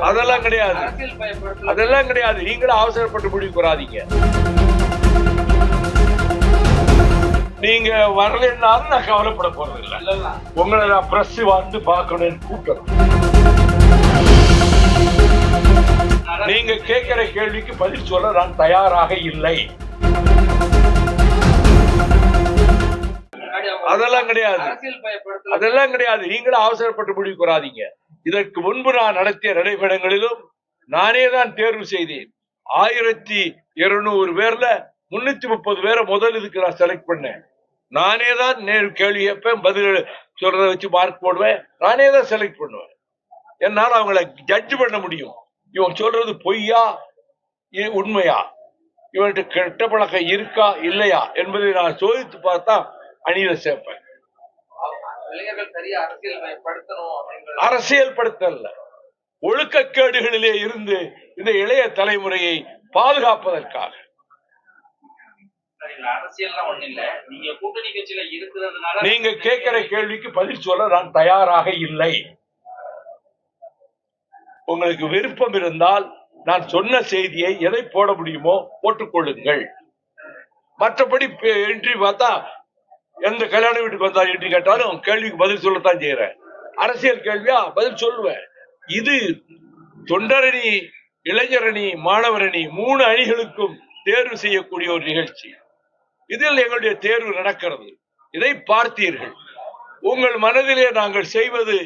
அதெல்லாம் கிடையாது, அதெல்லாம் கிடையாது. நீங்களும் அவசரப்பட்டு முடிவு வராதீங்க. நீங்க வரலன்னாலும் நான் கவலைப்பட போறது இல்லை. உங்களை நான் பிரஸ் வந்து பார்க்கணும்னு கூப்பிடுறேன். நீங்க கேட்கிற கேள்விக்கு பதில் சொல்ல நான் தயாராக இல்லை. அதெல்லாம் கிடையாது, அதெல்லாம் கிடையாது. நீங்களும் அவசரப்பட்டு முடிவு வராதீங்க. இதற்கு முன்பு நான் நடத்திய நடைபெறங்களிலும் நானே தான் தேர்வு செய்தேன். 1200 பேர்ல 330 பேரை முதல் இதுக்கு நான் செலக்ட் பண்ணேன். நானே தான் கேள்வி கேட்பேன், பதில் சொல்றத வச்சு மார்க் போடுவேன். நானே தான் செலக்ட் பண்ணுவேன். என்னால அவங்களை ஜட்ஜ் பண்ண முடியும். இவன் சொல்றது பொய்யா உண்மையா, இவன்கிட்ட கெட்ட பழக்கம் இருக்கா இல்லையா என்பதை நான் சோதித்து பார்த்தா அணியில சேர்ப்பேன். அரசியல்படுத்தல, ஒழுக்கக்கேடுகளிலே இருந்து இந்த இளைய தலைமுறையை பாதுகாப்பதற்காக. நீங்க கேட்கிற கேள்விக்கு பதில் சொல்ல நான் தயாராக இல்லை. உங்களுக்கு விருப்பம் இருந்தால் நான் சொன்ன செய்தியை எதை போட முடியுமோ போட்டுக்கொள்ளுங்கள். மற்றபடி என்ட்ரி பார்த்தா எந்த கல்யாண வீட்டுக்கு வந்தா என்ட்ரி கேட்டாலும் கேள்விக்கு பதில் சொல்லத்தான் செய்யறேன். அரசியல் கேள்வியா பதில் சொல்லுவேன். இது தொண்டரணி, இளைஞரணி, மாணவரணி 3 அணிகளுக்கும் தேர்வு செய்யக்கூடிய ஒரு நிகழ்ச்சி. இதில் எங்களுடைய தேர்வு நடக்கிறது. இதை பார்த்தீர்கள். உங்கள் மனதிலே நாங்கள் செய்வது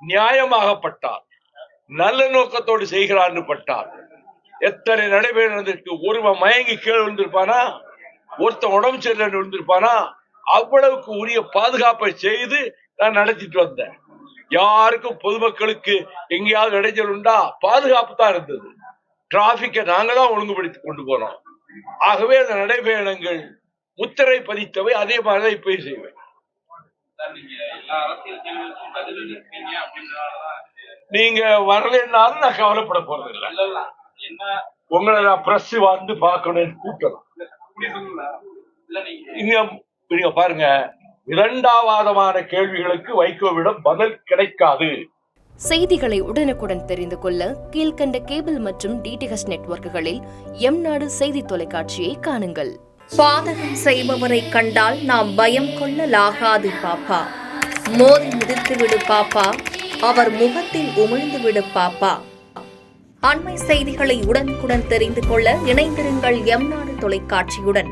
நியாயமாகப்பட்டால், நல்ல நோக்கத்தோடு செய்கிறான்னு பட்டால், எத்தனை நடைபெறுவதற்கு ஒருவன் மயங்கி கீழே விழுந்திருப்பானா, ஒருத்தன் உடம்பு சரியில்லை விழுந்திருப்பானா, அவ்வளவுக்கு உரிய பாதுகாப்பை செய்து நான் நடத்திட்டு வந்தேன். யாருக்கும் பொதுமக்களுக்கு எங்கேயாவது இடைஞ்சல் உண்டா? பாதுகாப்பு தான் இருந்தது. டிராபிக்கை நாங்க தான் ஒழுங்குபடுத்தி கொண்டு போனோம். ஆகவே அந்த நடைபயணங்கள் முத்திரை பதித்தவை. அதே மாதிரிதான் இப்ப செய்வேன். நீங்க வரலன்னாலும் நான் கவலைப்பட போறது இல்லை. உங்களை நான் பிரஸ் வந்து பார்க்கணும்னு கூப்பிடலாம். நீங்க பாருங்க, இரண்டாவாதமான கேள்விகளுக்கு வைகோவிடம் பதில் கிடைக்காது. செய்திகளை உடனுக்குடன் தெரிந்து கொள்ள கீழ்கண்ட கேபிள் மற்றும் டிடிஎச் நெட்வொர்க்குகளில் எம்நாடு செய்தி தொலைக்காட்சியை காணுங்கள். பாதகம் செய்பவரை கண்டால் நாம் பயம் கொள்ளலாகாது பாப்பா. மோதி மிதித்துவிடு பாப்பா, அவர் முகத்தில் உமிழ்ந்துவிடு பாப்பா. அண்மை செய்திகளை உடனுக்குடன் தெரிந்து கொள்ள இணைந்திருங்கள் எம்நாடு தொலைக்காட்சியுடன்.